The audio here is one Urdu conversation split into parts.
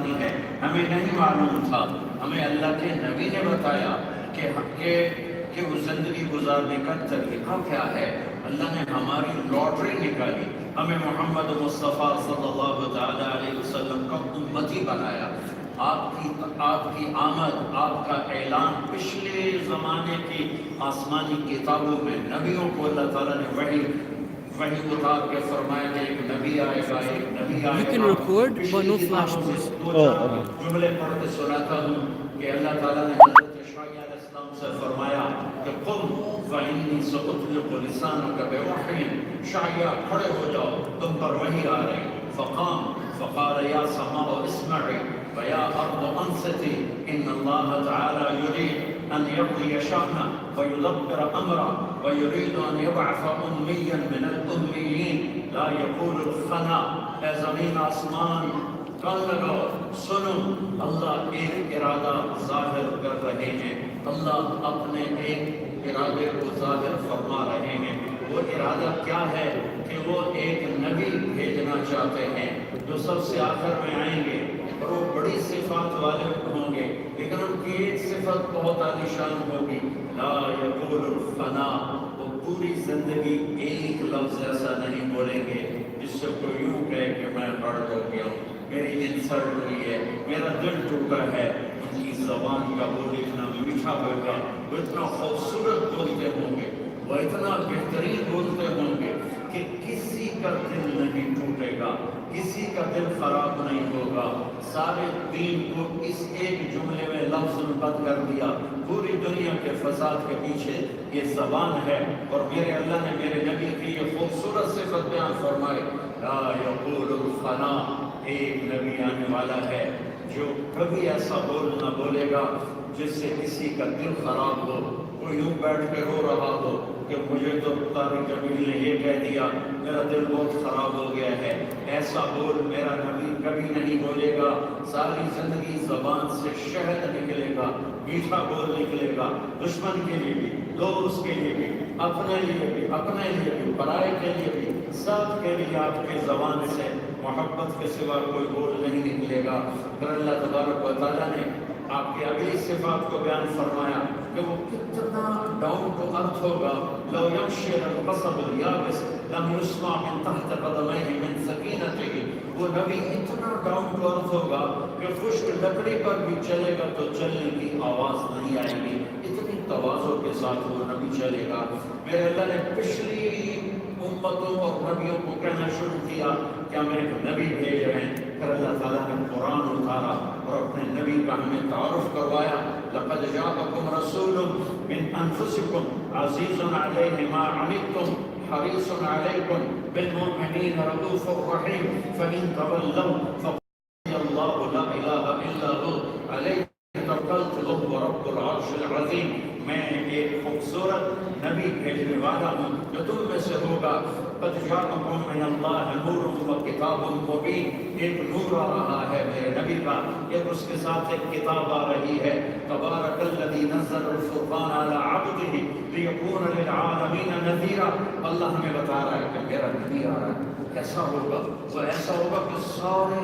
رہی ہے، ہمیں نہیں معلوم تھا، ہمیں اللہ کے نبی نے بتایا کہ وہ زندگی گزارنے کا طریقہ کیا ہے۔ اللہ نے ہماری لاٹری نکالی، ہمیں محمد مصطفیٰ صلی اللہ تعالیٰ علیہ وسلم کا امتی بنایا۔ آپ کی آمد، آپ کا اعلان پچھلے زمانے کی آسمانی کتابوں میں نبیوں کو اللہ تعالیٰ نے وحی اتار کے فرمایا کہ ایک نبی آئے گا، ایک نبی آئے گا۔ You can record, but no پچھلی flash کتابوں please. سے دو چار جملے پڑھ کے سناتا ہوں کہ اللہ تعالیٰ نے حضرت شعیب علیہ السلام سے فرمایا کہ قم فإنی سأطلق لسانک بوحی، شعیب کھڑے ہو جاؤ، تم پر وحی آ رہی۔ فقام فقال یا سماء اسمعی ویا ارض انصتی ان اللہ تعالی یرید ان یقضی شأنہ ویدبر امرہ ویرید ان یبعث امیا من الامیین لا یقول الخنا۔ اے زمین آسمان کان لگاؤ، سنو، اللہ ایک ارادہ ظاہر کر رہے ہیں، اللہ اپنے ایک ارادے کو ظاہر فرما رہے ہیں۔ وہ ارادہ کیا ہے کہ وہ ایک نبی بھیجنا چاہتے ہیں جو سب سے آخر میں آئیں گے، اور وہ بڑی صفات والے ہوں گے، لیکن ان کی ایک صفت بہت عالیشان ہوگی، لا یقول الفنا۔ وہ پوری زندگی ایک لفظ ایسا نہیں بولیں گے جس سے کوئی یوں کہے کہ میں بڑھ ہو گیا ہوں، میری انسلٹ ہوئی ہے، میرا دل ٹوٹا ہے۔ ان کی زبان کا بول اتنا میٹھا ہوگا، وہ اتنا خوبصورت بولتے ہوں گے، وہ اتنا بہترین بولتے ہوں گے کہ کسی کا دل نہیں ٹوٹے گا، کسی کا دل خراب نہیں ہوگا۔ سارے دین کو اس ایک جملے میں لفظ بند کر دیا۔ پوری دنیا کے فساد کے پیچھے یہ زبان ہے، اور میرے اللہ نے میرے نبی کی یہ خوبصورت صفت بیان فرمائی، لا یقول الفنا۔ ایک نبی آنے والا ہے جو کبھی ایسا بول نہ بولے گا جس سے کسی کا دل خراب ہو، کوئی یوں بیٹھ کے رو رہا ہو کہ مجھے تو طارق جمیل نے یہ کہہ دیا، میرا دل بہت خراب ہو گیا ہے۔ ایسا بول میرا نبی کبھی نہیں بولے گا۔ ساری زندگی زبان سے شہد نکلے گا، میٹھا بول نکلے گا، دشمن کے لیے بھی، دوست کے لیے بھی، اپنے لیے بھی، برائے کے لیے بھی، سب کے لیے آپ کے زبان سے محبت کے سوا کوئی بول نہیں نکلے گا۔ پھر اللہ تبارک و تعالیٰ نے آپ کی اگلی صفات کو بیان فرمایا کہ وہ کتنا ڈاؤن ٹو ارتھ ہوگا، لو یمشی علی القصب الیابس لم یسمع من تحت قدمیہ من سکینتہ۔ وہ نبی اتنا ڈاؤن ٹو ارتھ ہوگا کہ خشک لکڑی پر بھی چلے گا تو چلنے کی آواز نہیں آئے گی، اتنی تواضع کے ساتھ وہ نبی چلے گا۔ میرے اللہ نے پچھلی امتوں اور نبیوں کو کہنا شروع کیا کہ ہم ایک نبی بھیج رہے ہیں۔ پھر اللہ تعالیٰ نے قرآن اتارا اور اپنے نبی کا ہمیں تعارف کروایا، لقد جاءکم رسول من انفسکم عزیز علیہ ما عنتم حریص علیکم بالمؤمنین رؤوف رحیم فإن تولوا فقل اللہ لا الہ الا هو علیہ توکلت وهو رب العرش العظیم۔ میں ایک خوبصورت نبی بھیجنے والا ہوں جو تم میں سے ہوگا۔ قد جاءکم من اللہ نور و کتاب مبین۔ ایک نور آ رہا ہے میرے نبی کا، ایک اس کے ساتھ ایک کتاب آ رہی ہے۔ تبارک الذی نزل الفرقان علی عبدہ لیکون للعالمین نذیرا۔ اللہ ہمیں بتا رہا ہے کہ میرا نبی آ رہا ہے، کیسا ہوگا؟ وہ ایسا ہوگا کہ سارے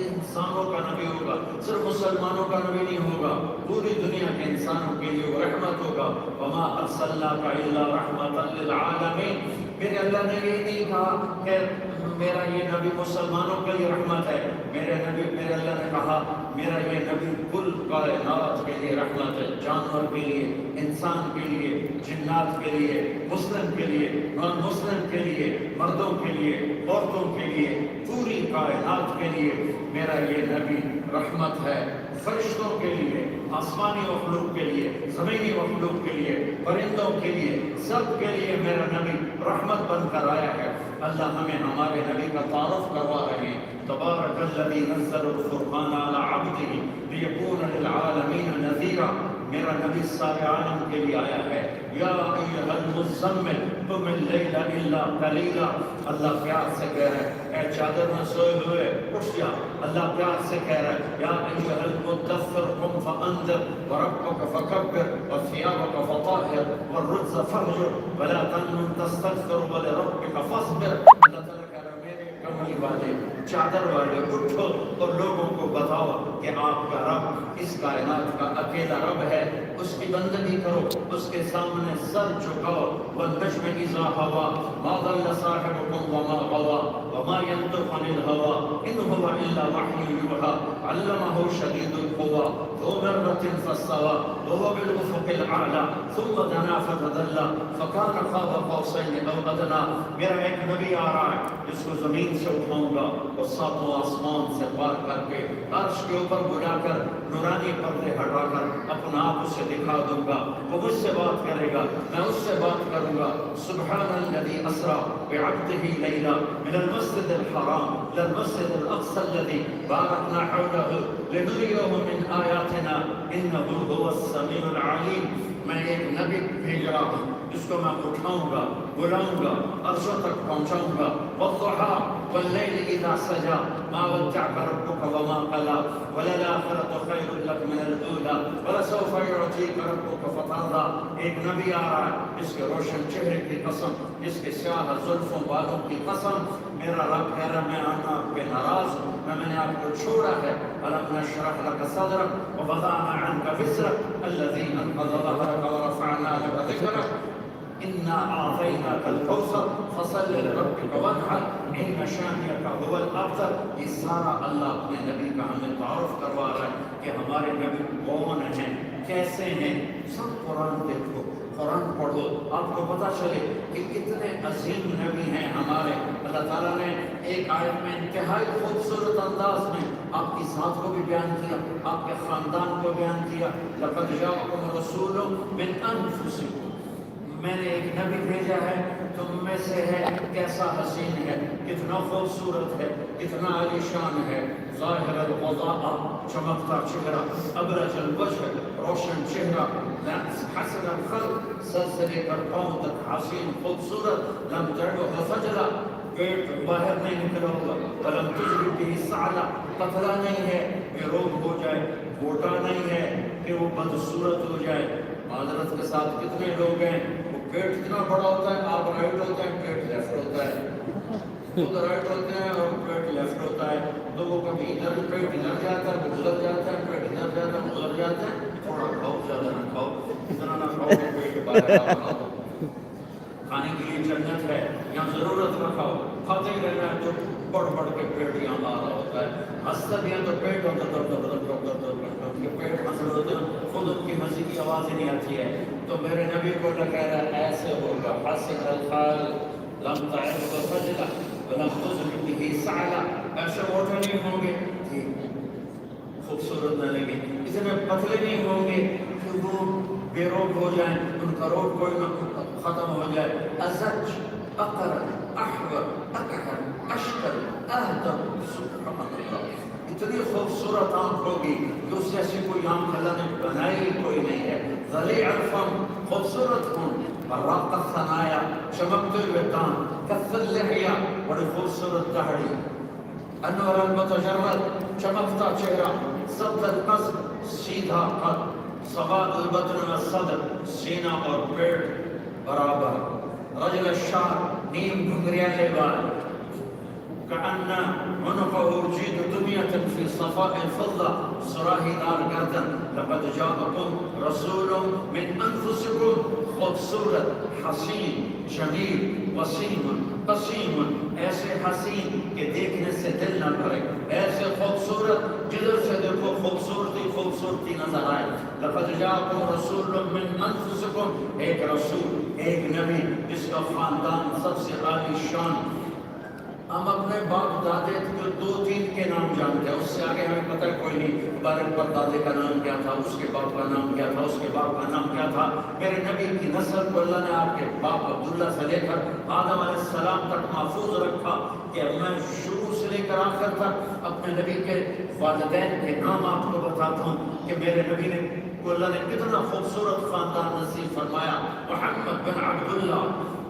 انسانوں کا نبی ہوگا، صرف مسلمانوں کا نبی نہیں ہوگا، پوری دنیا کے انسانوں کے لیے وہ رحمت ہوگا۔ وما ارسلناک الا رحمتا للعالمین۔ میرے اللہ نے یہ نہیں کہا کہ میرا یہ نبی مسلمانوں کے لیے رحمت ہے، میرے اللہ نے کہا میرا یہ نبی کل کائنات کے لیے رحمت ہے، جانور کے لیے، انسان کے لیے، جنات کے لیے، مسلم کے لیے، نان مسلم کے لیے، مردوں کے لیے، عورتوں کے لیے، پوری کائنات کے لیے میرا یہ نبی رحمت ہے۔ فرشتوں کے لیے، آسمانی مخلوق کے لیے، زمینی مخلوق کے لیے، پرندوں کے لیے، سب کے لیے میرا نبی رحمت بن کر آیا ہے۔ اللہ ہمیں ہمارے نبی کا تعارف کروا رہے ہیں۔ تبارک الذی نزل الفرقان علی عبدہ لیکون للعالمین نذیرا۔ میرا نبی سارے عالم کے لیے آیا ہے۔ یا ایھا المزمل قم اللیل الا قلیلا۔ اللہ پیار سے کہہ رہا ہے اے چادر میں سوئے ہوئے اٹھ جا۔ اللہ پیار سے کہہ رہا ہے یا ایھا المدثر قم فانذر وربک فکبر وثیابک فطہر والرجز فاہجر ولا تمنن تستکثر ولربک فاصبر۔ اللہ تعالیٰ کہہ رہا ہے میرے کملی والے، چادر والے، اٹھو اور لوگوں کو بتاؤ کہ آپ کا رب اس کائنات کا اکیلا رب ہے، اس کی بندگی کرو، اس کے سامنے سر جھکاؤ۔ والنجم اذا هوى ما ضل صاحبكم وما غوى وما ينطق عن الهوى ان هو الا وحي يوحى علمه شديد القوى ذو مرة فاستوى وهو بالافق الاعلى ثم دنا فتدلى فكان قاب قوسين او ادنى۔ میرا ایک نبی آ رہا ہے جس کو زمین سے اٹھاؤں گا اور ساتوں آسمان سے پار کر کے عرش کے اوپر بلا کر نورانی پردے ہٹا کر اپنا آپ اسے دکھا دوں گا۔ وہ مجھ سے بات کرے گا، میں اس سے بات کروں گا۔ سبحان الذي اسرى بعبده ليلا من المسجد الحرام الى المسجد الاقصى الذي باركنا حوله لنريه من آیاتنا انه هو السميع العليم۔ میں ایک نبی بھیج رہا ہوں جس کو میں اٹھاؤں گا، بلاؤں گا، عرشوں تک پہنچاؤں گا۔ والضحى والليل اذا سجى ما ودعك ربك وما قلى وللآخرة خير لك من الأولى ولسوف يعطيك ربك فترضى۔ ایک نبی آ رہا ہے جس کے روشن چہرے کی قسم، جس کے سیاہ زلفوں بالوں کی قسم، میرا رب کہہ رہا میں آپ پہ ناراض ہوں، میں نے آپ کو چھوڑا ہے۔ ألم نشرح لك صدرك ووضعنا عنك وزرك الذي أنقض ظهرك ورفعنا لك ذكرك إنا أعطيناك الكوثر فصل لربك وانحر إن شانئك هو الأبتر۔ یہ سارا اللہ اپنے نبی کا ہمیں تعارف کروا رہا ہے کہ ہمارے نبی کون ہیں، کیسے ہیں۔ سب قرآن دیکھو، قرآن پڑھو، آپ کو پتہ چلے کہ کتنے عظیم نبی ہیں ہمارے۔ اللہ تعالیٰ نے ایک آیت میں انتہائی خوبصورت انداز میں آپ کی ذات کو بھی بیان کیا، آپ کے خاندان کو بیان کیا۔ لقد جاءکم رسول من انفسکم، میں نے ایک نبی بھیجا ہے تم میں سے ہے، کیسا حسین ہے، کتنا خوبصورت ہے، کتنا عالی شان ہے۔ ظاہر الغضاء، چمکتا چہرہ، ابرج الوجہ، روشن چہرہ، حسن الخلق، سر سے لے کر پاؤں تک حسین خوبصورت، لم تربه فجلا، پیٹ باہر نہیں نکلا ہوا، ولم تجرب به سعلا، پتلا نہیں ہے کہ روگ ہو جائے، موٹا نہیں ہے کہ وہ بدصورت ہو جائے۔ معذرت کے ساتھ کتنے لوگ ہیں وہ پیٹ اتنا بڑا ہوتا ہے، آپ رائٹ ہوتے ہیں پیٹ لیفٹ ہوتا ہے، خود رائٹ ہوتے ہیں اور پیٹ لیفٹ ہوتا ہے، تو وہ کبھی ادھر پیٹ ادھر جاتا ہے، گزر جاتا ہے، پیٹ ادھر جاتا ہے، گزر جاتا ہے۔ تھوڑا کھاؤ، زیادہ نہ کھاؤ، اتنا نہ کھاؤ کہ پیٹ باہر آ رہا۔ کھانے کے لیے جنت ہے، یہاں ضرورت نہ کھاؤ، کھاتے ہی رہنا ہے، جو بڑھ بڑھ کے پیٹ یہاں آ رہا ہوتا ہے۔ ہنستے بھی ہیں تو پیٹ پیٹ ہنس رہے ہوتے ہیں، خود ان کی ہنسی کی آواز ہی نہیں آتی ہے۔ تو میرے نبی کو کہہ رہا ہے ایسے ہوگا، حسن الخال لم تعرف فجلا ولم تزرق به سعلا، ایسے موٹے نہیں ہوں گے کہ خوبصورت نہ لگے، اتنے پتلے نہیں ہوں گے کہ وہ بے روک ہو جائیں، ان کا روک کوئی نہ ختم ہو جائے۔ ازج، اقر، احور، اکحر، اشکر، اہدر، سبحان اللہ، اتنی خوبصورت آنکھ ہوگی کہ اس جیسی کوئی آنکھ اللہ نے بنائی کوئی نہیں ہے۔ ذلیع الفم، خوبصورت ہوں، براق الثنایا، چمکتے ہوئے کان، کف اللحیہ، بڑی خوبصورت داڑھی، انور المتجرد، چمکتا چہرہ، سبز القصد، سیدھا قد، سواد البطن والصدر، سینہ اور پیٹ برابر، رجل الشعر، نیم گھنگریالے بال، كأن عنقه جيد دمية في صفاء الفضة، صراحي دار گردن۔ لقد جاءكم رسول من أنفسكم، خوبصورت، حسین، جمیل، وسیم، قسیم، ایسے حسین کہ دیکھنے سے دل نہ بھرے، ایسے خوبصورت جدھر سے دیکھو خوبصورتی خوبصورتی نظر آئے۔ لقد جاءكم رسول من أنفسكم، ایک رسول، ایک نبی جس کا خاندان سب سے عالی شان۔ ہم اپنے باپ دادے کے 2-3 کے نام جانتے ہیں، اس سے آگے ہمیں پتہ کوئی نہیں ہمارے پر دادے کا نام کیا تھا، اس کے باپ کا نام کیا تھا، اس کے باپ کا نام کیا تھا۔ میرے نبی کی نسل کو اللہ نے آپ کے باپ عبداللہ سے لے کر آدم علیہ السلام تک محفوظ رکھا کہ میں شروع سے لے کر آخر تک اپنے نبی کے والدین کے نام آپ کو بتاتا ہوں کہ میرے نبی نے کو اللہ نے کتنا خوبصورت خاندان نصیب فرمایا۔ محمد بن عبداللہ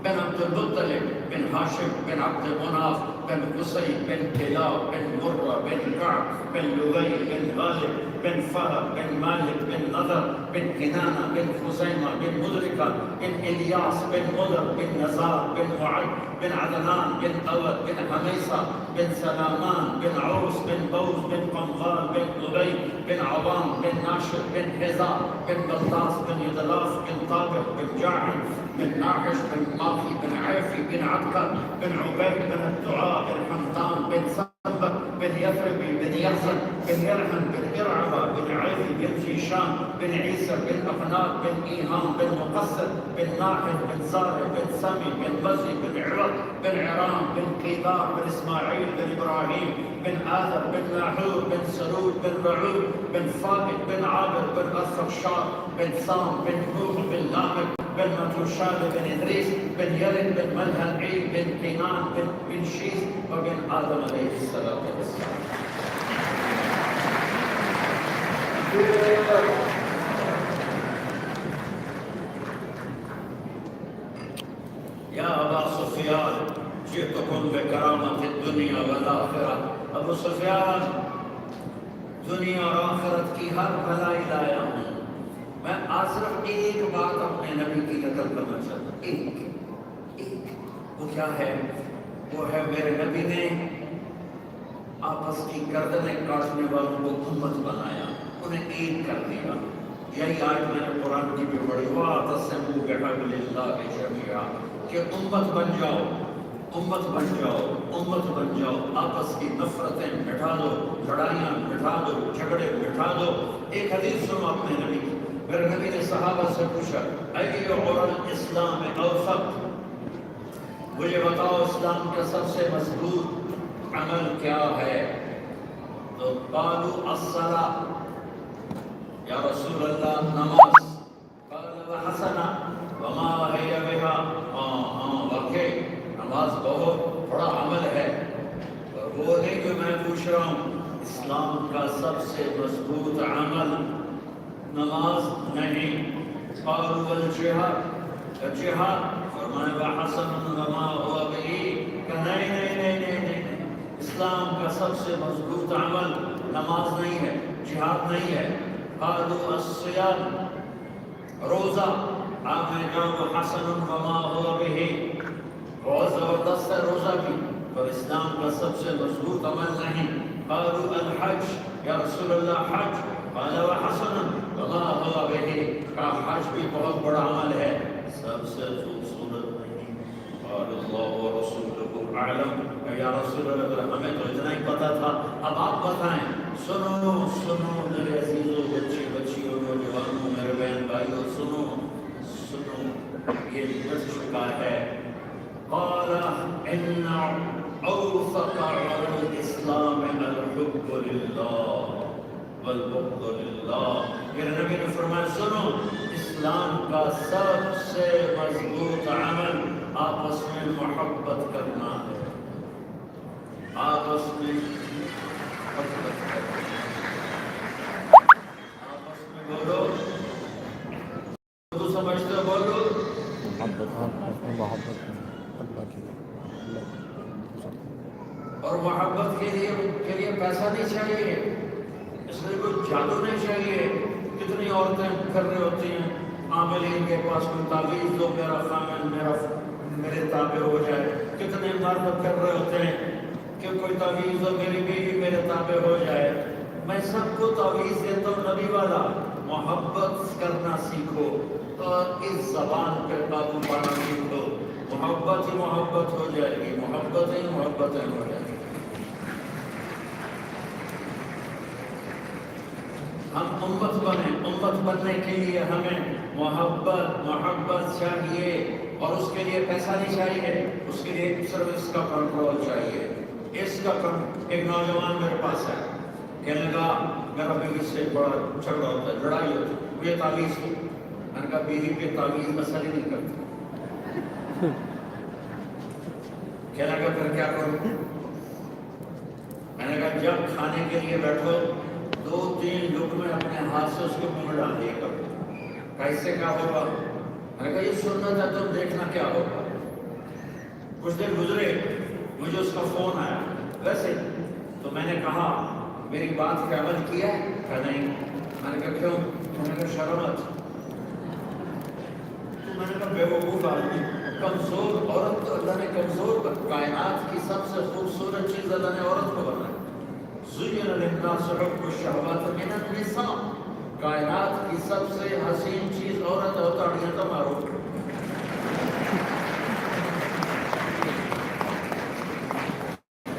بن عبد المطلب بن ہاشم بن عبد مناف بن قصی بن کلاب بن مرہ بن کعب بن لغی بن غالب بن فهر بن مالك بن نضر بن كنانة بن خزيمة بن مدركة بن إلياس بن مضر بن نزار بن معد بن عدنان بن أود بن حميصة بن سلامان بن عوس بن بوز بن قمغال بن أبي بن عظام بن ناشر بن حزار بن بلطاس بن يدلاف بن طابق بن جاعل بن ناحش بن ماخي بن عيفي بن عبقر بن عبيد بن الدعاء بن حمطان بن سبق بن يثربي بن يحزن بن يرحم بن إرعبة بن عيفي بن جيشان بن عيسى بن أقناط بن إيهام بن مقصد بن ناحد بن زارع بن سمي بن بزي بن عوض بن عرام بن قيدار بن إسماعيل بن إبراهيم بن آذر بن ناحور بن سرود بن رعود بن فائد بن عابر بن أرفخشار بن سام بن نوح بن لامك بن متوشال بن إدريس بن يرد بن ملهلعيل بن كينان بن شيس وبن آدم عليه الصلاة والسلام. يا أبا سفيان جئتكم بكرامة الدنيا والآخرة. ابو سفیان دنیا اور آخرت کی ہر بھلائی لایا ہوں. میں آج صرف ایک بات اپنے نبی کی نقل کرنا چاہتا ہوں. ایک وہ کیا ہے؟ وہ ہے میرے نبی نے آپس کی گردنیں کاٹنے والوں کو امت بنایا, انہیں ایک کر دیا. یہی آج میں نے قرآن کی بھی پڑھی, وَاعْتَصِمُوا بِحَبْلِ اللَّهِ جَمِيعًا, کہ امت بن جاؤ, امت بن جاؤ, امت بن جاؤ. آپس کی نفرتیں مٹا دو, لڑائیاں مٹا دو, جھگڑے مٹا دو. ایک حدیث سنو اپنے نبی کی. میرے نبی نے صحابہ سے پوچھا, اَيُّ الْإِسْلَامِ أَوْثَقُ, مجھے بتاؤ اسلام کا سب سے مضبوط عمل کیا ہے؟ تو قالوا الصلاۃ, یا رسول اللہ نماز. قال وحسنا وما هي بها, واقعی نماز بہت بڑا عمل ہے, اور وہ نہیں جو میں پوچھ رہا ہوں. اسلام کا سب سے مضبوط عمل نماز نہیں. قالوا والجہاد, جہاد. فرمایا وحسن وما هو به, کہ نہیں, اسلام کا سب سے مضبوط عمل نماز نہیں ہے, جہاد نہیں ہے. قالوا الصيام, روزہ. میں جاؤں حسن وما هو به, بہت زبردست ہے روزہ بھی, پر اسلام کا سب سے مضبوط عمل نہیں. قالوا الحج, یا رسول اللہ حج. قال وحسن وما هو به, کا حج بھی بہت بڑا عمل ہے, سب سے خوبصورت نہیں. قال اللہ ورسولہ اعلم, یا رسول اللہ ہمیں تو اتنا ہی پتا تھا, اب آپ بتائیں. سنو میرے عزیزوں, بچیوں, نوجوانوں, میرے بہن بھائیوں, سنو, یہ بچ چکا ہے. قال ان اوثق عمل الاسلام الحب للہ والبغض للہ. میرے نبی نے فرمایا سنو, اسلام کا سب سے مضبوط عمل آپس میں محبت کرنا ہے, آپس میں محبت کرنا. آپس میں بولو, تو سمجھتے ہو, بولو محبت اللہ کی. اور محبت کے لیے پیسہ نہیں چاہیے, اس لیے کوئی جادو نہیں چاہیے. کتنی عورتیں کر رہی ہوتی ہیں, عاملین کے پاس کوئی تعویذ دو, میرا خامن میرے تابع ہو جائے. کتنے مرد کر رہے ہوتے ہیں کہ کوئی تعویذ دو, میری بیوی میرے تابع ہو جائے. میں سب کو تعویذ دیتا ہوں نبی والا, محبت کرنا سیکھو اور اس زبان پہ قابو پانا سیکھو. محبت ہی محبت ہو جائے گی, محبت ہی محبتیں ہو جائے گی. ہم امت بنیں, امت بننے کے لیے ہمیں محبت چاہیے, اور اس کے لیے پیسہ نہیں چاہیے, اس کے لیے صرف اس کا کنٹرول چاہیے. اس کا ایک نوجوان میرے پاس ہے, کہنے لگا میرا بیوی سے بڑا جھگڑا ہوتا ہے, لڑائی ہوتی ہے, مجھے تعویذ کی. میں نے کہا بیوی پہ تعویذ مسئلہ نہیں کرتی. کہنے لگا پھر کیا کروں؟ میں نے کہا جب کھانے کے لیے بیٹھو 2-3 لقمے اپنے ہاتھ سے اس کے منہ میں ڈال دیا کرو. کیسے کیا ہوگا؟ میں نے کہا یہ سننا تھا, تم دیکھنا کیا ہوگا. کچھ دن گزرے, مجھے اس کا فون آیا. ویسے تو میں نے کہا میری بات پہ عمل کیا ہے؟ کہا نہیں۔ میں نے کہا کیوں؟ میں نے کہا شرم آتی۔ تو میں نے کہا بے وقوف آدمی، کمزور عورت تو اللہ نے کمزور، کائنات کی سب سے خوبصورت چیز اللہ نے عورت کو بنائی۔ زُيِّنَ لِلنَّاسِ حُبُّ الشَّهَوَاتِ مِنَ النِّسَاءِ، کائنات کی سب سے حسین چیز عورت ہے، تاڑیاں تو مارو۔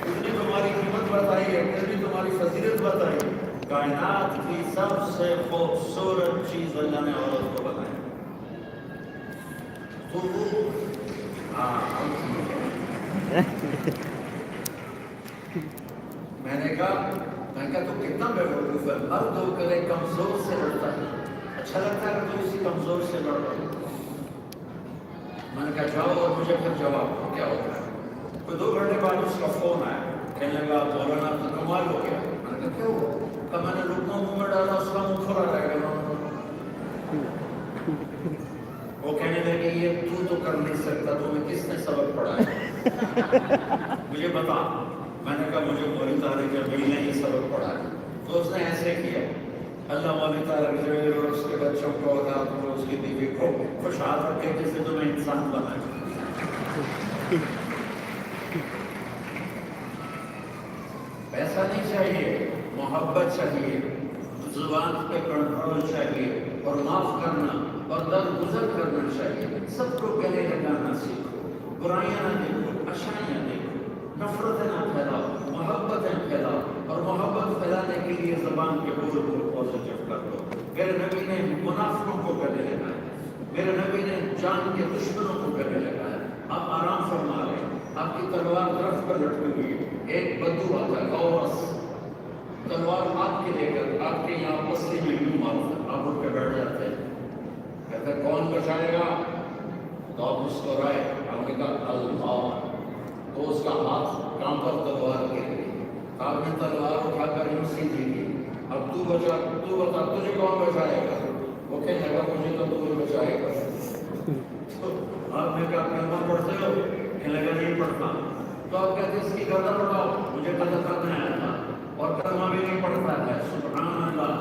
کتنی تمہاری قیمت بتائی ہے، کتنی تمہاری فضیلت بتائی ہے۔ کائنات کی سب سے خوبصورت چیز اللہ نے عورت کو بنائی۔ تو وہ میں نے کہا تو کتنا بے وقوف ہے، مرد ہو کر ایک کمزور سے لڑتا ہے، اچھا لگتا ہے تو اسی کمزور سے لڑ رہا ہے۔ میں نے کہا جاؤ اور مجھے پھر جواب کیا ہوتا ہے۔ کوئی 2 گھنٹے بعد اس کا فون آیا، کہنے لگا مولانا تو کمال ہو گیا۔ میں نے کہا کیا ہوا؟ کہا میں نے لقمہ منہ میں ڈالا، اس کا منہ کھلا رہ گیا۔ وہ کہنے لگے یہ تو کر نہیں سکتا، تمہیں کس نے سبق پڑھایا؟ مجھے بتا۔ میں نے کہا مجھے مولوی طارق جمیل نے یہ سبق پڑھایا۔ تو اس نے ایسے کیا، اللہ مولوی طارق جمیل اور اس کے بچوں کو، اولاد کو، اس کی بیوی کو خوشحال رکھے جسے تمہیں انسان بنائے۔ پیسہ نہیں چاہیے، محبت چاہیے، زبان پہ کنٹرول چاہیے، اور معاف کرنا اور درگزر کرنا چاہیے۔ سب کو گلے لگانا سیکھو، برائیاں نہ دیکھو، اچھائیاں دیکھو، نفرتیں نہ پھیلاؤ، محبتیں پھیلاؤ، اور محبت پھیلانے کے لیے زبان کے بول کو پازیٹیو کر دو۔ میرے نبی نے منافقوں کو گلے لگایا، میرے نبی نے جان کے دشمنوں کو گلے لگایا۔ آپ آرام فرما رہے ہیں، آپ کی تلوار درخت پر لٹکی ہوئی ہے، ایک بدو آتا ہے غوث، تلوار آپ کے لے کر آپ کے یہاں پسلی میں یوں مارتا، آپ اٹھ کے بیٹھ جاتے ہیں، کہتے ہیں کون بچائے گا؟ تو آپ مسکرائے، آپ نے کہا اللہ، تو اس کا ہاتھ کام پر تلوار گر گئی، آپ نے تلوار اٹھا کر یوں سیدھی کی، اب تو بتا تجھے کون بچائے گا؟ وہ کہنے لگا مجھے تو بچائے گا۔ تو آپ نے کہا کلمہ پڑھتے ہو؟ کہنے لگا نہیں پڑھتا۔ تو آپ کہتے اس کی گردن اڑاؤ، مجھے قدر کرنا ہے تھا، اور کلمہ بھی نہیں پڑھتا ہے۔ سبحان اللہ۔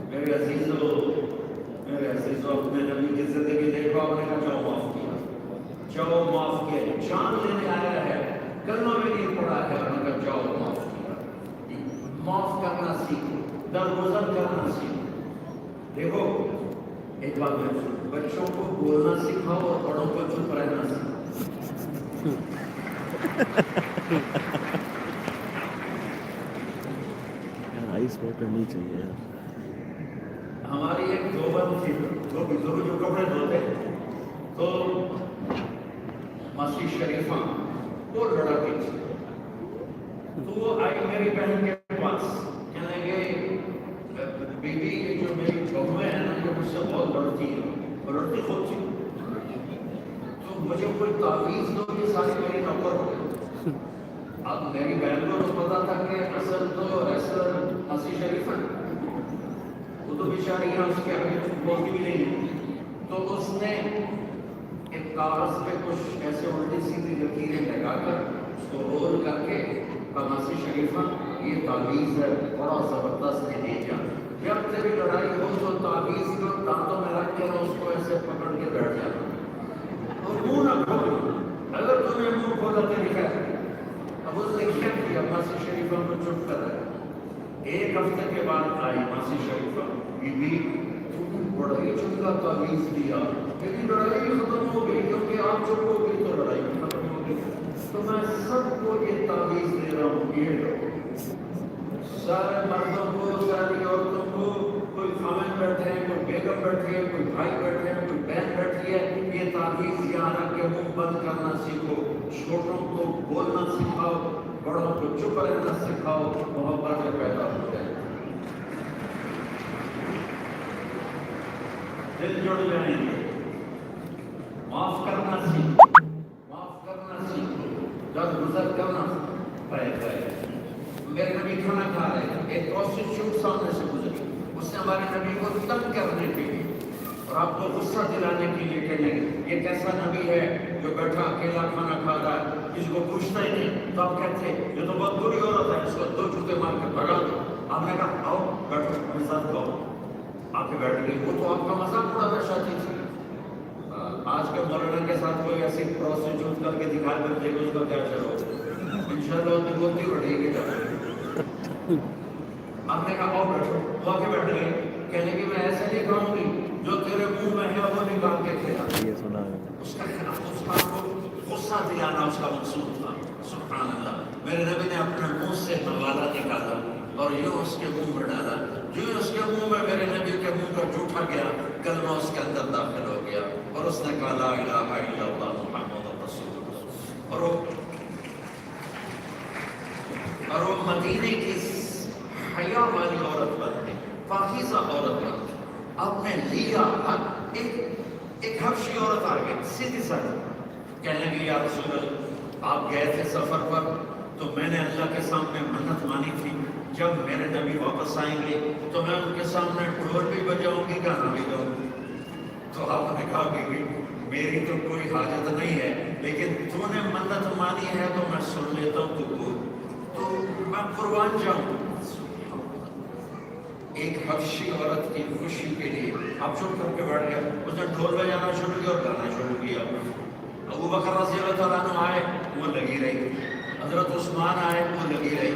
میرے عزیزو، اپنے نبی کی زندگی دیکھو، آپ نے کہا جاؤ معاف کیا، جاؤ معاف کیا، جان لینے آیا ہے، کلمہ بھی نہیں پڑھا ہے، آپ نے کہا جاؤ معاف کیا۔ معاف کرنا سیکھو، درگزر کرنا سیکھو۔ دیکھو ایک بات میں بچوں کو بولنا سکھاؤ اور بڑوں کو چپ رہنا سکھاؤ۔ آئس بہت کرنی چاہیے۔ ہماری ایک دیوبند تھی، جو کپڑے دھوتے، تو ماسی شریفہ وہ لڑکی تھی، تو وہ آئی میری بہن کے پاس، کہنے لگے بی بی یہ جو میری بہویں ہیں نا یہ مجھ سے بہت لڑتی ہیں، اور لڑتی خود تھی، تو مجھے کوئی تعویذ دو کہ ساری میری نوکر ہو گئی۔ اب میری بہن کو تو پتا تھا کہ اصل تو ماسی شریفہ ہے، وہ تو بیچاری یہاں اس کے آگے بولتی بھی نہیں ہے۔ تو اس نے ایک کاغذ پہ کچھ ایسے الٹی سیدھی لکیریں لگا کر اس کو رول کر کے ماسی شریفہ یہ تعویذ ہے، بڑا زبردست ہے، دے جا، جب تیری لڑائی ہو تو تعویذ کو دانتوں میں رکھ کے اس کو ایسے پکڑ کے بیٹھ جانا، اور منہ نہ کھولنا، اگر تم نے منہ کھولا تو لکھا ہے۔ اب اس نے کیا کیا، ماسی شریفہ کو چپ کر رہا۔ ایک ہفتے کے بعد آئی ماسی شریفہ، بی بی تم بڑا ہی چنگا تعویذ دیا، لیکن لڑائی ختم ہو گئی، کیونکہ آپ چپ ہو گئی تو لڑائی ختم ہو گئی، تو میں سب کو یہ تعویذ دے رہا ہوں، یہ لو، سارے مردوں کو، ساری عورتوں کو، کوئی خامن بیٹھے ہیں، کوئی بیگم بیٹھی ہے، کوئی بھائی بیٹھے ہیں، کوئی بہن بیٹھی ہے، یہ تعویذ یہاں رکھ کے منہ بند کرنا سیکھو، چھوٹوں کو بولنا سکھاؤ، بڑوں کو چپ رہنا سکھاؤ، محبت پیدا ہو جائے، دل جڑ جائیں گے۔ معاف کرنا سیکھو، معاف کرنا سیکھو، درگزر کرنا سیکھو۔ میرے نبی کھانا کھا رہے تھے، ایک پروسٹیٹیوٹ سامنے سے گزری، اس نے ہمارے نبی کو تنگ کرنے کے لیے اور آپ کو غصہ دلانے کے لیے کہنے لگے یہ کیسا نبی ہے جو بیٹھا اکیلا کھانا کھا رہا ہے کسی کو پوچھتا ہی نہیں. تو آپ کہتے یہ تو بہت بری عورت ہے اس کو 2 جوتے مار کے بھگا دو. آپ نے کہا آؤ بیٹھو میرے ساتھ کھاؤ. آپ کے بیٹھ گئی. وہ تو آپ کا مذاق اڑانا چاہتی تھی. آج کے مولانا کے ساتھ کوئی ایسی پروسٹیٹیوٹ کر کے دکھا کر دے گا اس کا کیا چلو انشاءاللہ تو ہوتی بڑھے گی. آپ نے کہا آؤ بیٹھو. وہ آ کے بیٹھ گئے. کہنے کی میں ایسے نہیں کھاؤں گی جو تیرے منہ میں ہے وہ نکال کے کھلا. یہ سنا ہے. اس کا غصہ دلانا اس کا مقصود تھا. سبحان اللہ. میرے نبی نے اپنے منہ سے حوالہ نکالا اور یوں اس کے منہ میں ڈالا. جو اس کے منہ میں میرے نبی کے منہ کا جھوٹا گیا کلمہ اس کے اندر داخل ہو گیا اور اس نے کہا لا الہ الا اللہ محمد رسول اللہ. اور وہ مدینے کی حیا والی عورت بن گئی, پاکیزہ عورت بن گئی. آپ نے لیا ایک حبشی عورت آ گئی سیدھی سادھی. کہنے لگی یا رسول اللہ آپ گئے تھے سفر پر تو میں نے اللہ کے سامنے منت مانی تھی جب میرے نبی واپس آئیں گے تو میں ان کے سامنے ڈھول بھی بجاؤں گی گانا بھی گاؤں گی. تو آپ نے کہا کہ میری تو کوئی حاجت نہیں ہے لیکن تو نے منت مانی ہے تو میں سن لیتا ہوں تو میں قربان جاؤں. ایک حبشی عورت کی خوشی کے لیے آپ چپ کر کے بیٹھ گیا. اس نے ڈھول بجانا شروع کیا اور گانا شروع کیا. ابو بکر رضی اللہ تعالیٰ عنہ آئے وہ لگی رہی. حضرت عثمان آئے وہ لگی رہی.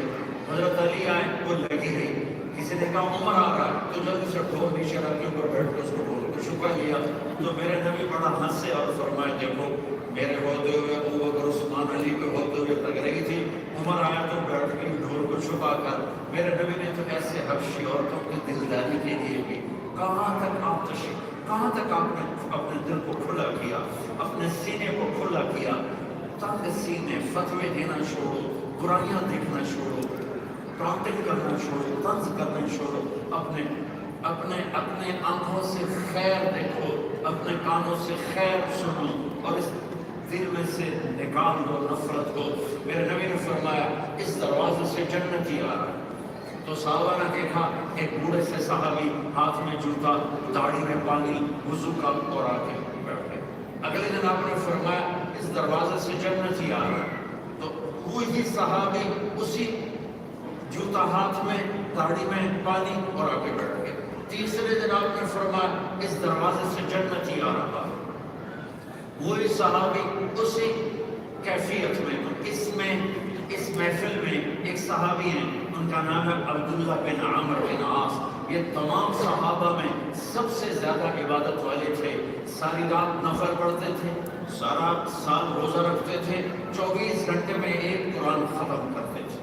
حضرت علی آئے وہ لگی رہی. کسی نے کہا عمر آ رہا ہے تو جلدی سے ڈھول نیچے رکھ کے اوپر بیٹھ کے اس کو ڈھول کو چھپا لیا. تو میرے نبی بڑا ہنسے اور فرمائے دیکھو میرے ہوتے ہوئے ابو بکر عثمان علی کے ہوتے ہوئے لگ رہی تھی. عمر آیا تو بیٹھ کے ڈھول کو چھپا کر. میرے نبی نے تو ایسے حبشی عورتوں کی دلداری کے لیے بھی کہاں تک آپ تشریف کہاں تک آپ نے اپنے دل کو کھلا کیا اپنے سینے کو کھلا کیا. تنگ سینے فتوے دینا چھوڑو, برائیاں دیکھنا چھوڑو, ٹانٹنگ کرنا چھوڑو, طنز کرنا چھوڑو. اپنے آنکھوں سے خیر دیکھو, اپنے کانوں سے خیر سنو اور اس دل میں سے نکال دو نفرت کو. میرے نبی نے فرمایا اس دروازے سے جنت ہی آ رہا ہے. تو صحابہ نے دیکھا ایک بوڑھے سے صحابی ہاتھ میں جوتا داڑھی میں پانی وضو کا اور آ کے بیٹھ گئے. اگلے دن آپ نے فرمایا اس دروازے سے جنت ہی آ رہا ہے. تو وہی صحابی اسی جوتا ہاتھ میں داڑھی میں پانی اور آ کے بیٹھ گئے. تیسرے دن آپ نے فرمایا اس دروازے سے جنت ہی آ رہا ہے. وہی صحابی اسی کیفیت میں اس محفل میں ایک صحابی ہیں ان کا نام ہے عبداللہ بن عمر بن عاص. یہ تمام صحابہ میں سب سے زیادہ عبادت والے تھے. ساری رات نفل پڑھتے تھے, سارا سال روزہ رکھتے تھے, 24 گھنٹے میں ایک قرآن ختم کرتے تھے.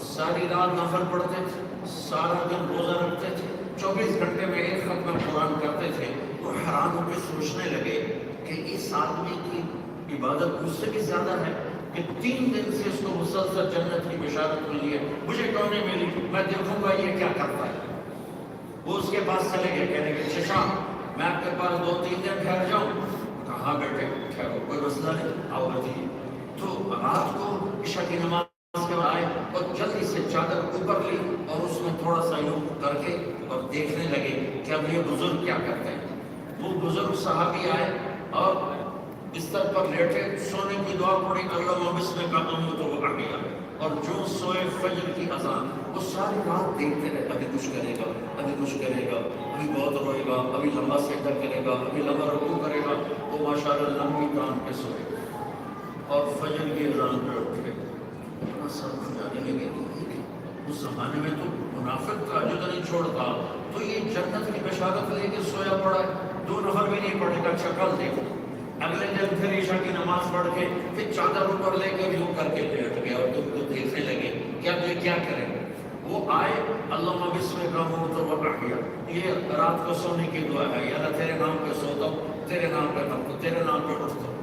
ساری رات نفل پڑھتے تھے, سارا دن روزہ رکھتے تھے, 24 گھنٹے میں ایک ختم قرآن کرتے تھے. وہ حیران ہو کے سوچنے لگے کہ اس آدمی کی عبادت مجھ سے بھی زیادہ ہے کہ 3 دن سے اس کو مسلسل جنت کی بشارت ملی ہے, مجھے کیوں نہیں ملی؟ میں دیکھوں گا یہ کیا کرتا ہے. وہ اس کے پاس چلے گئے, کہنے لگے چچا میں آپ کے پاس 2-3 دن ٹھہر جاؤں. کہاں بیٹھے ٹھہرو, کوئی مسئلہ نہیں, آؤ بتائیے. تو رات کو عشاء کی نماز کے بعد آئے اور جلدی سے چادر اوپر لی اور اس میں تھوڑا سا یوں کر کے اور دیکھنے لگے کہ اب یہ بزرگ کیا کرتے ہیں. وہ بزرگ صحابی آئے اور بستر پر لیٹے, سونے کی دعا پڑی, اللہ بسم کا تو وہ آ گیا. اور جو سوئے فجر کی اذان, وہ ساری رات دیکھتے رہے ابھی کچھ کرے گا, ابھی کچھ کرے گا, ابھی بہت روئے گا, ابھی لمبا سجدہ کرے گا, ابھی لمبا رکوع کرے گا. وہ ماشاءاللہ لمبی تان پہ سوئے اور فجر کی اذان پہ اٹھے. سب کھجانے لگے. اس زمانے میں تو منافق تہجد نہیں چھوڑتا, تو یہ جنت کی بشارت لے کے سویا پڑا ہے, 2 نفر بھی نہیں پڑھے گا. شکل دیکھو. اگلے دن پھر عشاء کی نماز پڑھ کے پھر چادر اوپر لے کے یوں کر کے بیٹھ گیا اور تم کو دیکھنے لگے کہ اب یہ کیا کریں. وہ آئے, اللہ بسم کا تو وہ آ گیا. یہ رات کو سونے کی دعا ہے, یا اللہ تیرے نام پہ سوتا ہوں, تیرے نام پہ رکھتا ہوں, تیرے نام پہ اٹھتا ہوں.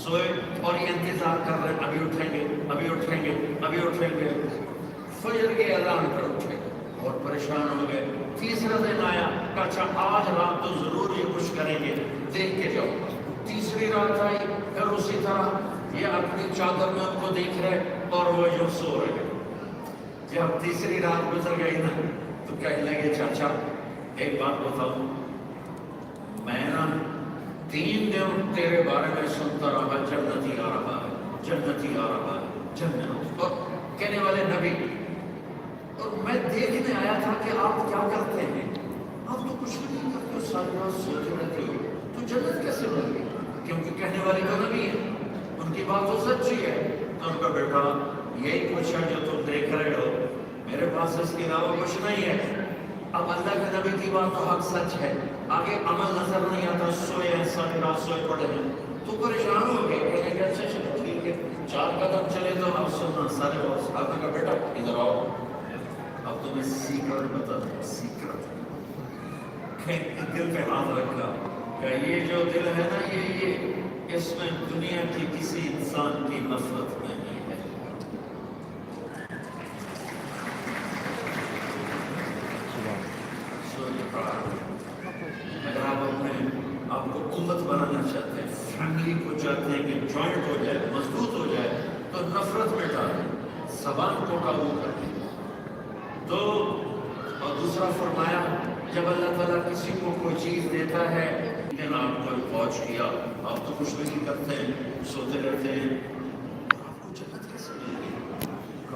سوئے اور یہ انتظار کر رہے ہیں ابھی اٹھیں گے, ابھی اٹھیں گے, ابھی اٹھیں گے. فجر کے اذان پر اٹھے اور پریشان ہو گئے. تیسرا دن آیا, کہا اچھا آج رات تو ضرور یہ کچھ کریں گے, دیکھ کے جاؤ. تیسری رات آئی, پھر اسی طرح یہ اپنی چادر میں ان کو دیکھ رہے اور وہ جو سو رہے. جب تیسری رات گزر گئی نا تو کہنے لگے چاچا ایک بات بتاؤں، میں نا 3 دن تیرے بارے میں سنتا رہا جنتی آ رہا ہے، جنتی آ رہا ہے، جنت، اور کہنے والے نبی، اور میں دیکھنے آیا تھا کہ آپ کیا کرتے ہیں، آپ تو کچھ نہیں کرتے ہو، ساری بات سوچ رہتے ہو، تو جنت کیسے بن گئی؟ کیونکہ کہنے والے تو نبی ہے، ان کی بات تو سچی ہے۔ تو ان کا بیٹا یہی کچھ ہے جو تم دیکھ رہے ہو، میرے پاس اس کے علاوہ کچھ نہیں ہے۔ اب اللہ کے نبی کی بات تو حق سچ ہے، آگے عمل نظر نہیں آتا، سوئے ہیں ساری رات سوئے پڑے ہیں، تو پریشان ہو گئے، کہنے کہ اچھا چلو ٹھیک ہے 4 قدم چلے تو اب سننا سارے اور صحابہ کا بیٹا ادھر آؤ، اب تمہیں سیکرٹ بتا دیں، سیکرٹ دل پہ ہاتھ رکھا کہ یہ جو دل ہے نا، یہ اس میں دنیا کی کسی انسان کی نفرت نہیں ہے۔ اگر آپ کو قوت بنانا چاہتے ہیں، فیملی کو چاہتے ہیں کہ جوائنٹ ہو جائے، مضبوط ہو جائے، تو نفرت مٹا دیں، زبان کو قابو کر دیں۔ تو اور دوسرا فرمایا، جب اللہ تعالیٰ کسی کو کوئی چیز دیتا ہے، لیکن آپ کو فوج کیا، آپ تو کچھ بھی نہیں کرتے ہیں، سوتے رہتے ہیں، آپ کو جنت کیسے مل گئی؟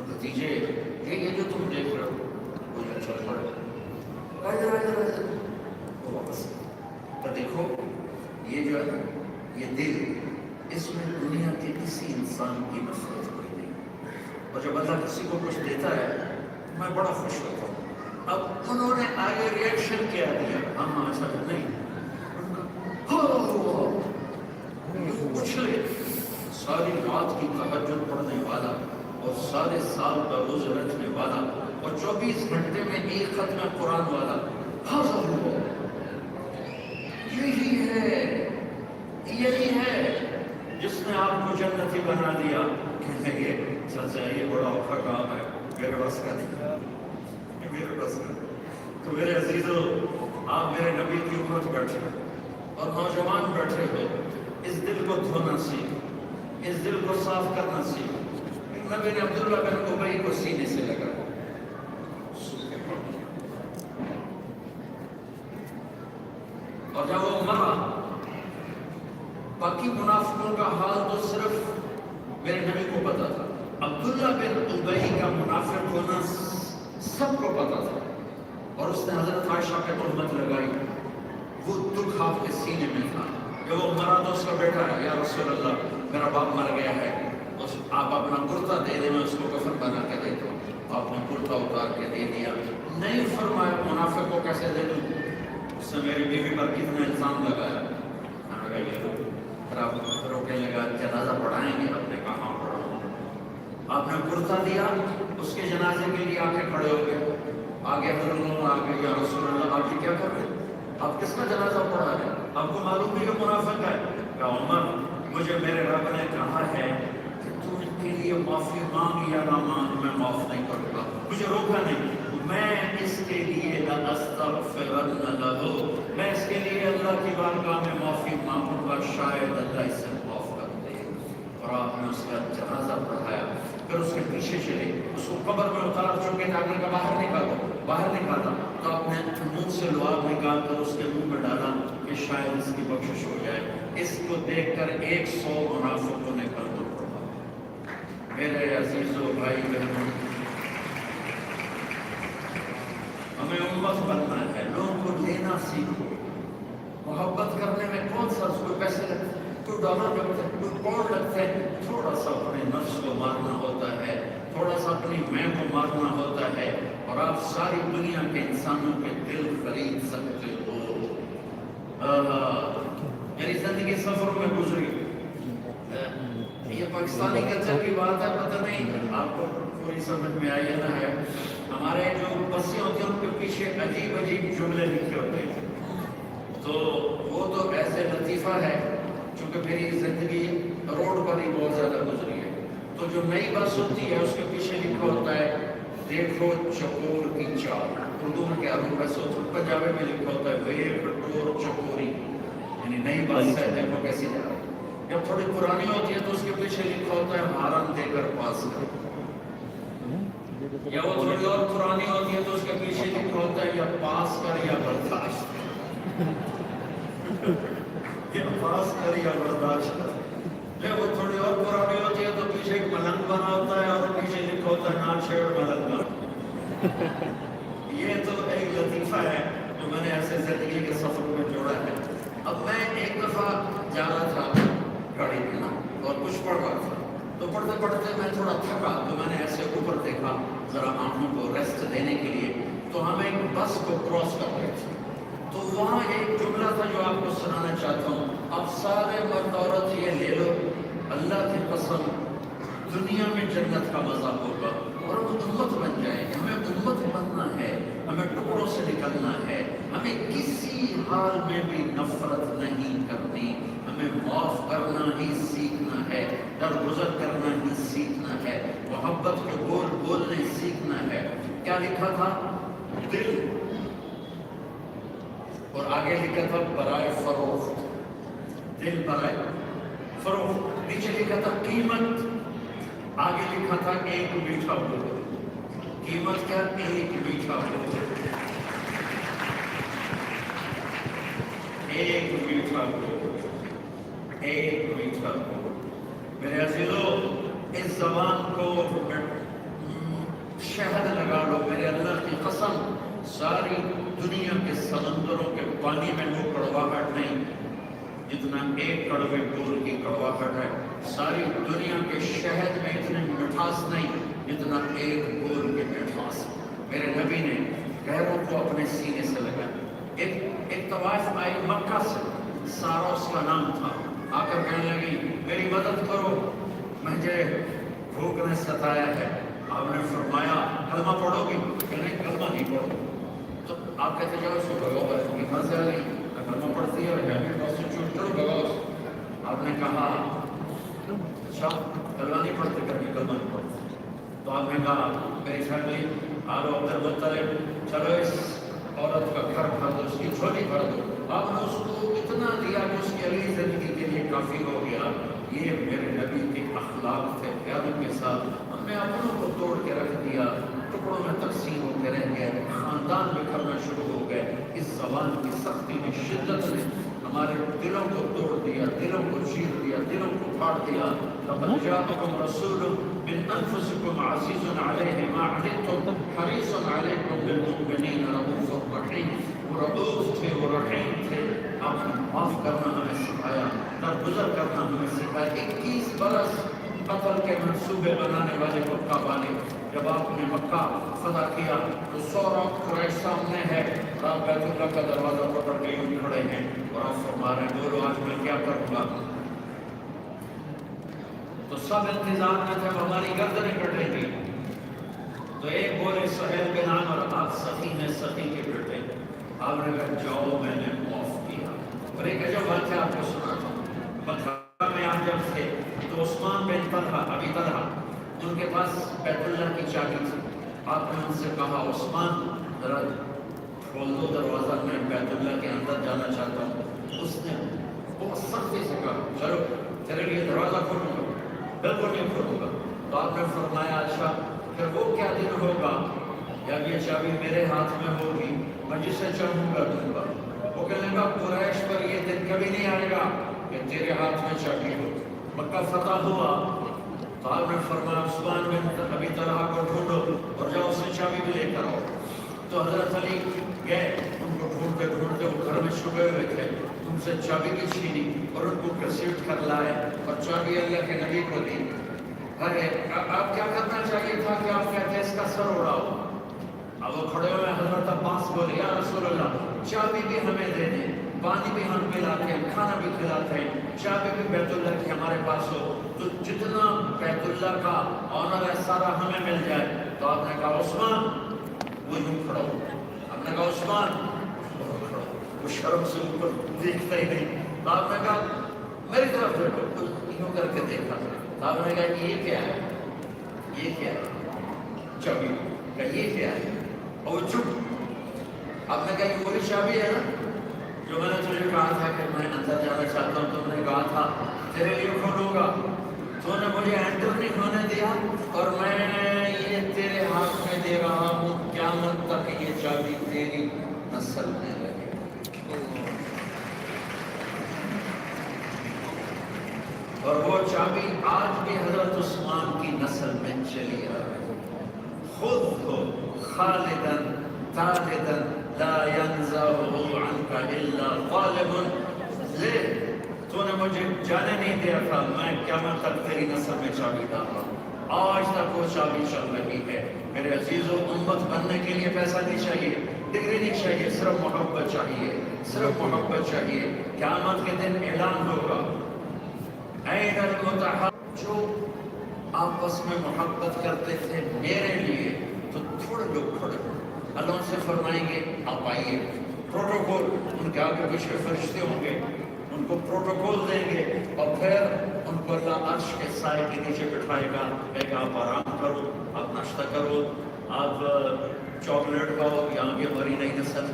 بھتیجے یہ جو تم دیکھ رہے ہو کوئی اچھا پڑے واپس تو دیکھو، یہ جو ہے یہ دل، اس میں دنیا کے کسی انسان کی نفرت کوئی نہیں، اور جب اللہ کسی کو کچھ دیتا ہے میں بڑا خوش ہوتا ہوں۔ اب انہوں نے آگے ریئیکشن کیا دیا، ہاں ایسا نہیں، اچھلے ساری رات کی تہجد پڑھنے والا اور سارے سال کا روزہ رکھنے والا اور 24 گھنٹے میں ایک ختم قرآن والا، یہی ہے جس نے آپ کو جنتی بنا دیا۔ کہنے گے چچا یہ بڑا اوکھا کام ہے، میرے بس کا نہیں، میرے بس کا۔ تو میرے عزیزو، آپ میرے نبی کی امت بیٹھے اور نوجوان بیٹھے ہو، اس دل کو دھونا سیکھ، اس دل کو صاف کرنا سیکھ۔ نبی نے عبداللہ بن ابی کو سینے سے لگا، اور جب وہ مرا، باقی منافقوں کا حال تو صرف میرے نبی کو پتا تھا، عبداللہ بن ابی کا منافق ہونا سب کو پتا تھا، اور اس نے حضرت عائشہ پہ تہمت لگائی۔ وہ دکھ آپ کے سینے میں تھا کہ وہ مرا تو اس کا بیٹا ہے، یا رسول اللہ میرا باپ مر گیا ہے، آپ اپنا کرتا دے دیں، میں اس کو کفن بنا کے دیتا ہوں۔ آپ نے کرتا اتار کے دے دیا، نہیں فرمایا منافق کو کیسے دے دوں، اس نے میری بیوی پر کتنا الزام لگایا۔ پھر آپ روکنے لگا، جنازہ پڑھائیں گے؟ آپ نے کہا پڑھاؤں۔ آپ نے کرتا دیا، اس کے جنازے کے لیے آ کے کھڑے ہو گئے، آگے حضرت عمر آ گئے، یا رسول اللہ آپ یہ کیا کر رہے ہیں، آپ کس کا جنازہ پڑھا رہے ہیں، آپ کو معلوم بھی کہ منافق ہے؟ کہا عمر مجھے میرے رب نے کہا ہے کہ تو ان کے لیے معافی مانگ یا نہ مانگ، میں معاف نہیں کروں گا، مجھے روکا نہیں، میں اس کے لیے لَأَسْتَغْفِرَنَّ لَهُ، میں اس کے لیے اللہ کی بارگاہ میں معافی مانگوں گا، شاید اللہ اسے معاف کر دے۔ اور آپ نے اس کا جنازہ پڑھایا، پھر اس کے پیچھے چلے، اس کو قبر میں اتار چکے تھے، آپ نے کہا باہر نکالا، تو آپ نے منہ سے لعاب نکال کر اس کے منہ میں ڈالا کہ شاید اس کی بخشش ہو جائے۔ اس کو دیکھ کر 100 منافقوں نے کلمہ پڑھا۔ میرے عزیزو بھائی بہنوں، ہمیں امت بننا ہے، لوگوں کو لینا سیکھو، محبت کرنے میں کون سا کوئی پیسے لگتے ہیں، کوئی ڈالر لگتا ہے، کوئی پاؤنڈ لگتا ہے، تھوڑا سا اپنے نفس کو مارنا ہوتا ہے، تھوڑا سا اپنی میں کو مارنا ہوتا ہے، اور آپ ساری دنیا کے انسانوں کے دل خرید سکتے ہو۔ میری زندگی سفر میں گزری، یہ پاکستانی کلچر کی بات ہے، پتہ نہیں آپ کو پوری سمجھ میں آئی ہے نہ ہے۔ ہمارے جو بسیں ہوتی ہیں ان کے پیچھے عجیب عجیب جملے لکھے ہوتے ہیں، تو وہ تو ایسے لطیفہ ہے، چونکہ میری زندگی روڈ پر ہی بہت زیادہ گزری ہے، تو جو نئی بس ہوتی ہے اس کے پیچھے لکھا ہوتا ہے دیکھو چکور کی چال، اردو میں کیا ہوں بس ہوتا ہے، پنجابی میں لکھا ہوتا ہے ویک ٹور چکوری، یعنی نئی بس ہے دیکھو کیسی جا رہی ہے۔ جب تھوڑی پرانی ہوتی ہے تو اس کے پیچھے لکھا ہوتا ہے ہارن دے کر پاس کر، یا وہ تھوڑی اور پرانی ہوتی ہے تو اس کے پیچھے لکھا ہوتا ہے یا پاس کر یا برتا کہ عباس کر یا برداشت کر. جب وہ تھوڑی اور پرانی ہوتی ہے تو پیچھے ایک ملنگ بنا ہوتا ہے اور پیچھے لکھا ہوتا ہے نام شیڑ ملنگا. یہ تو ایک لطیفہ ہے جو میں نے ایسے زندگی کے سفر میں جوڑا ہے. اب میں ایک دفعہ جا رہا تھا گاڑی میں اور کچھ پڑھ رہا تھا، تو پڑھتے پڑھتے میں تھوڑا تھکا تو میں نے ایسے اوپر دیکھا ذرا آنکھوں کو ریسٹ دینے کے لیے. تو ہم ایک بس کو کراس کر رہے تھے، تو وہاں ایک جملہ تھا جو آپ کو سنانا چاہتا ہوں. اب سارے مرد عورت یہ لے لو، اللہ کی قسم دنیا میں جنت کا مزہ ہوگا اور ہم امت بن جائیں گے. ہمیں امت بننا ہے، ہمیں ٹکڑوں سے نکلنا ہے، ہمیں کسی حال میں بھی نفرت نہیں کرنی، ہمیں معاف کرنا ہی سیکھنا ہے، درگزر کرنا ہی سیکھنا ہے، محبت کے بول بولنے سیکھنا ہے. کیا لکھا تھا؟ دل، اور آگے لکھا تھا برائے فروخت. دل برائے فروخت. نیچے لکھا تھا قیمت، آگے لکھا تھا ایک میٹھا بول. قیمت کیا؟ ایک میٹھا بول. ایک میٹھا بول، ایک میٹھا بول. میرے عزیزو، اس زبان کو شہد لگا لو. میرے اللہ کی قسم ساری دنیا کے سمندروں کے پانی میں وہ کڑواہٹ نہیں جتنا ایک کڑوے بول کی کڑواہٹ ہے. ساری دنیا کے شہد میں اتنی مٹھاس نہیں جتنا ایک بول کی مٹھاس. میرے نبی نے غیروں کو اپنے سینے سے لگایا. ایک طوائف آئی مکہ سے، سارا اس کا نام تھا. آ کر کہنے لگی میری مدد کرو، مجھے بھوک نے ستایا ہے. آپ نے فرمایا کلمہ پڑھو گی؟ کہنے کلمہ نہیں پڑھو. تو آپ کہتے جاؤ اس کو بگاؤ، کہاں سے آ گئی؟ کلمہ پڑھتی ہے اور بگاؤ. آپ نے کہا اچھا کلمہ نہیں پڑھتے؟ کرنے کلمہ نہیں پڑھتے. تو آپ نے کہا میری فیملی آلو عبد المطلب، چلو اس عورت کا گھر بھر دو، اس کی جھولی بھر دو. آپ نے اس کو اتنا دیا کہ اس کی اگلی زندگی کے لیے کافی ہو گیا. یہ میرے نبی کے اخلاق تھے پیاروں کے ساتھ. ہم نے اپنوں کو توڑ کے رکھ دیا، ٹکڑوں میں تقسیم ہو کے رہ گئے، خاندان بکھرنا شروع ہو گئے. اس زبان کی سختی میں شدت نے ہمارے دلوں کو توڑ دیا، دلوں کو چیر دیا، دلوں کو پھاڑ دیا. لقد جاءكم رسول من انفسكم عزيز عليه ما عنتم حريص عليكم بالمؤمنين رؤوف رحيم. وہ رؤوف تھے، وہ رحیم تھے. آپ نے معاف کرنا ہمیں سکھایا، درگزر کرنا ہمیں سکھایا. 21 برس قتل کے منصوبے بنانے والے مکہ والے، جب آپ نے مکہ فتح کیا تو 100 قریش سامنے ہے اور آپ بیت اللہ کا دروازہ پکڑ کے یوں کھڑے ہیں اور آپ فرما رہے ہیں بولو آج میں کیا کروں گا. تو سب انتظار میں تھے ہماری گردنیں کٹیں گی. تو ایک بولے سہیل بن عمرو، آپ سخی میں سخی کے بیٹے. آپ نے کہا جاؤ میں نے معاف کیا. اور ایک عجب بات ہے آپ کو سناتا ہوں. مکہ میں آپ جب تھے تو عثمان بن طلحہ، ابی طلحہ، ان کے پاس بیت اللہ کی چابی تھی. آپ نے ان سے کہا عثمان ذرا کھول دو دروازہ، میں بیت اللہ کے اندر جانا چاہتا ہوں. اس نے بہت سختی سے کہا چلو تیرے لیے دروازہ کھولوں گا. بالکل نہیں کھولوں گا. تو آپ نے فرمایا اچھا پھر وہ کیا دن ہوگا جب یہ چابی میرے ہاتھ میں ہوگی، میں جسے چاہوں گا دوں گا. وہ کہنے لگا قریش پر یہ دن کبھی نہیں آئے گا کہ تیرے ہاتھ میں چابی ہو. مکہ فتح ہوا تو آپ نے فرمایا عثمان بن ابی طلحہ کو ڈھونڈو اور جاؤ اس سے چابی بھی لے کر آؤ. تو حضرت علی گئے، ان کو ڈھونڈتے ڈھونڈتے وہ گھر میں چھپے ہوئے تھے، ان سے چابی بھی چھینی اور ان کو گھسیٹ کر لائے اور چابی اللہ کے نبی کو دی. ارے آپ کیا کرنا چاہیے تھا کہ آپ کہتے اس کا سر اڑاؤ. اب وہ کھڑے ہوئے حضرت عباس بولے یا رسول اللہ چابی بھی ہمیں دے دیں، پانی بھی ہم پلاتے ہیں، کھانا بھی کھلاتے ہیں، چابی بھی بیت اللہ کی ہمارے پاس ہو تو جتنا بیت اللہ کا آنر ہے سارا ہمیں مل جائے. تو آپ نے کہا عثمان، وہ یوں کھڑا ہو. آپ نے کہا عثمان، وہ شرم سے اوپر دیکھتا ہی نہیں. تو آپ نے کہا میری طرف دیکھو، یوں کر کے دیکھا. تو آپ نے کہا یہ کیا ہے؟ یہ کیا ہے؟ چابی. کہا یہ کیا ہے؟ اور چپ. آپ نے کہا یہ وہی چابی ہے نا جو میں نے تجھے کہا تھا کہ میں اندر جانا چاہتا ہوں، تم نے کہا تھا تیرے لیے کھولوں گا. تو نے مجھے انٹر نہیں ہونے دیا اور میں یہ تیرے ہاتھ میں دے رہا ہوں، قیامت تک یہ چابی تیری نسل میں رہے. اور وہ چابی آج بھی حضرت عثمان کی نسل میں چلی آ رہی ہے. خود ہو خالدن خالدن لا ينزعه عنك الا غالب. لے تو نے مجھے جانے نہیں دیا تھا، میں قیامت تک تیری نسل میں چابی ڈال رہا ہوں. آج تک وہ چابی چل رہی ہے. میرے عزیزو، امت بننے کے لیے پیسہ نہیں چاہیے، ڈگری نہیں چاہیے، صرف محبت چاہیے، صرف محبت چاہیے. قیامت کے دن اعلان ہوگا، این المتحب، جو آپس میں محبت کرتے تھے میرے لیے تو تھوڑے لوگ کھڑے ہوں. اللہ ان سے فرمائیں گے آپ آئیے. پروٹوکول، ان کے آگے پیچھے فرشتے ہوں گے، ان کو پروٹوکول دیں گے اور پھر ان کو اللہ عرش کے سائے کے نیچے بٹھائے گا، کہے گا آپ آرام کرو، آپ ناشتہ کرو، آپ چاکلیٹ کھاؤ. یہاں کی ہماری نئی نسل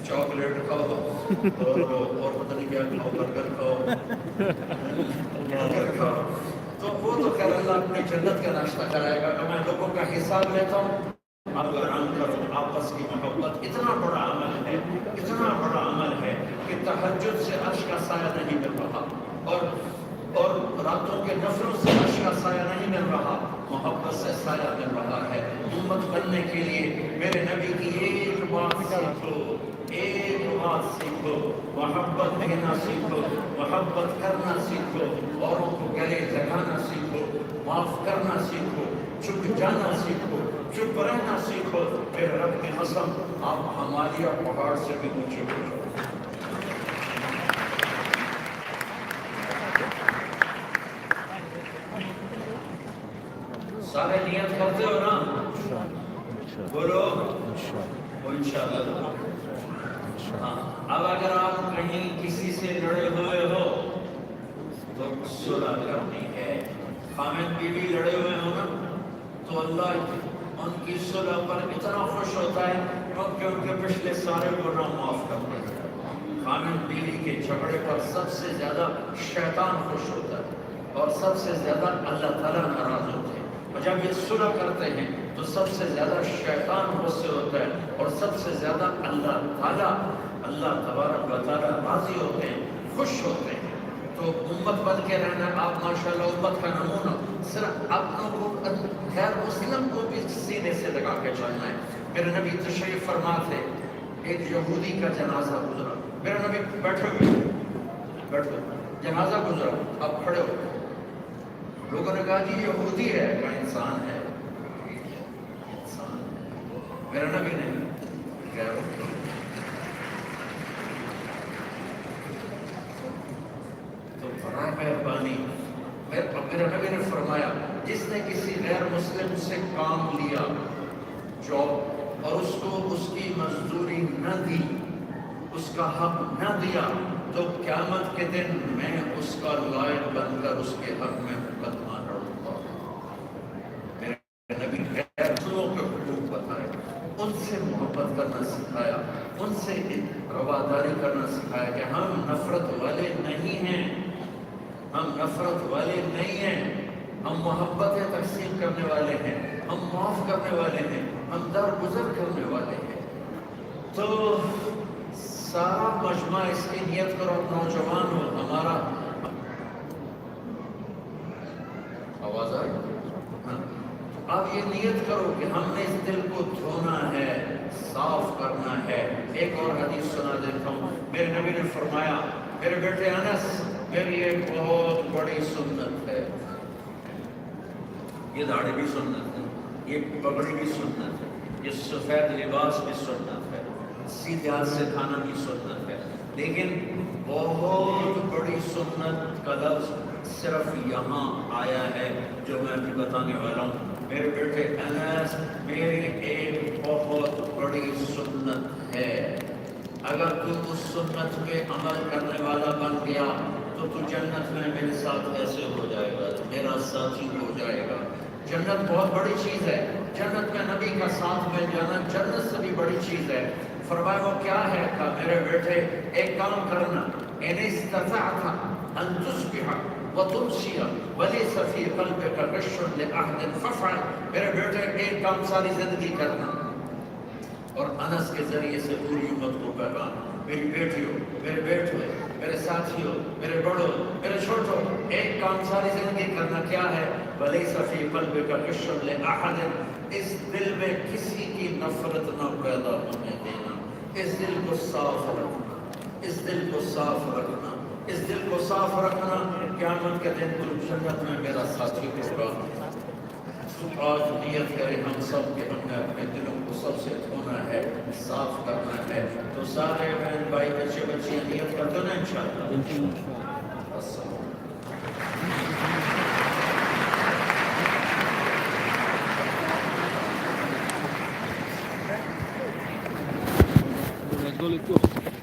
چاکلیٹ کھاؤ اور پتہ نہیں کیا کھاؤ، برگر کھاؤ. تو وہ تو خیر اللہ اپنی جنت کا ناشتہ کرائے گا. میں لوگوں کا حساب لیتا ہوں. آپ آرام کرو. آپس کی محبت اتنا بڑا عمل ہے، اتنا بڑا عمل ہے کہ تہجد سے عرش کا سایہ نہیں مل رہا، اور راتوں کے نفلوں سے عرش کا سایہ نہیں مل رہا، محبت سے سایہ مل رہا ہے. امت بننے کے لیے میرے نبی کی ایک بات سیکھو، ایک بات سیکھو، محبت دینا سیکھو، محبت کرنا سیکھو، اوروں کو گلے لگانا سیکھو، معاف کرنا سیکھو، چپ جانا سیکھو، چپ رہنا سیکھو. پھر رب کی قسم آپ ہمالیہ پہاڑ سے بھی اونچے ہو جاؤ. سارے نیت کرتے ہو نا؟ بولو انشاءاللہ. ہاں، اب اگر آپ کہیں کسی سے لڑے ہوئے ہو تو صلح کرنی ہے. خامد بیوی لڑے ہوئے ہو نا تو اللہ ان کی صلح پر اتنا خوش ہوتا ہے کہ ان کے پچھلے سارے گناہ معاف کر دیتا ہے. خامد بیوی کے جھگڑے پر سب سے زیادہ شیطان خوش ہوتا ہے اور سب سے زیادہ اللہ تعالیٰ ناراض ہوتے ہیں. اور جب یہ صلح کرتے ہیں تو سب سے زیادہ شیطان غصے ہوتا ہے اور سب سے زیادہ اللہ تعالیٰ، اللہ تبارک و تعالیٰ راضی ہوتے ہیں، خوش ہوتے ہیں. تو امت بن کے رہنا. آپ ماشاءاللہ امت کا نمونہ. صرف اپنوں کو، غیر مسلم کو بھی سینے سے لگا کے چلنا ہے. میرے نبی تشریف فرما تھے، ایک یہودی کا جنازہ گزرا. میرے نبی بیٹھے ہوئے، بیٹھو، جنازہ گزرا، اب کھڑے ہو. لوگوں نے کہا جی یہودی ہے، کا انسان ہے، انسان ہے. میرے نبی نے کہا تو برائے مہربانی، میرے نبی نے فرمایا جس نے کسی غیر مسلم سے کام لیا، جاب، اور اس کو اس کی مزدوری نہ دی، اس کا حق نہ دیا، تو قیامت کے دن میں اس کا لائق بن کر اس کے حق میں مقدمہ لڑوں گا. میرے نبی غیر مسلموں کے حقوق بتائے، ان سے محبت کرنا سکھایا، ان سے رواداری کرنا سکھایا کہ ہم نفرت والے نہیں ہیں، ہم نفرت والے نہیں ہیں، ہم محبتیں تقسیم کرنے والے ہیں، ہم معاف کرنے والے ہیں، ہم درگزر کرنے والے ہیں. تو سارا مجمع اس کی نیت کرو، نوجوان ہو، ہمارا آواز آئی. آپ یہ نیت کرو کہ ہم نے اس دل کو دھونا ہے، صاف کرنا ہے. ایک اور حدیث سنا دیتا ہوں. میرے نبی نے فرمایا، میرے بیٹے انس، میری ایک بہت بڑی سنت ہے. یہ داڑھی بھی سنت ہے، یہ پگڑی بھی سنت ہے، یہ سفید لباس بھی سنت ہے، سیدھے ہاتھ سے کھانا بھی سنت ہے. لیکن بہت بڑی سنت کا لفظ صرف یہاں آیا ہے جو میں ابھی بتانے والا ہوں. میرے بیٹے انس، میری ایک بہت بڑی سنت ہے. اگر تو اس سنت پہ عمل کرنے والا بن گیا تو تو جنت میں میرے ساتھ ایسے ہو جائے گا، میرا ساتھی ہو جائے گا. جنت بہت بڑی چیز ہے. جنت میں نبی کا ساتھ مل جانا جنت سے بھی بڑی چیز ہے. فرمایا وہ کیا ہے؟ کہا میرے بیٹے ایک کام کرنا، ان استطعت ان تصبح وتمسي وليس في قلبك غش لأحد فافعل. میرے بیٹے ایک کام ساری زندگی کرنا، اور انس کے ذریعے سے پوری امت کو پیغام، میری بیٹیوں، میرے بیٹوں، میرے ساتھیوں، میرے بڑوں، میرے چھوٹوں، ایک کام ساری زندگی کرنا کیا ہے؟ وَلَيْسَ فِي قَلْبِكَ غِشٌّ لِأَحَدٍ، اس دل میں کسی کی نفرت نہ پیدا ہونے دینا، اس دل کو صاف رکھنا، اس دل کو صاف رکھنا، اس دل کو صاف رکھنا، قیامت کے دن تو جنت میں میرا ساتھی ہوگا۔ آج نیت کرے ہم سب کہ ہم نے اپنے دلوں کو سب سے دھونا ہے، صاف کرنا ہے، تو سارے بہن بھائی بچے بچیاں نیت کر دو نا انشاءاللہ۔ السلام Let's go.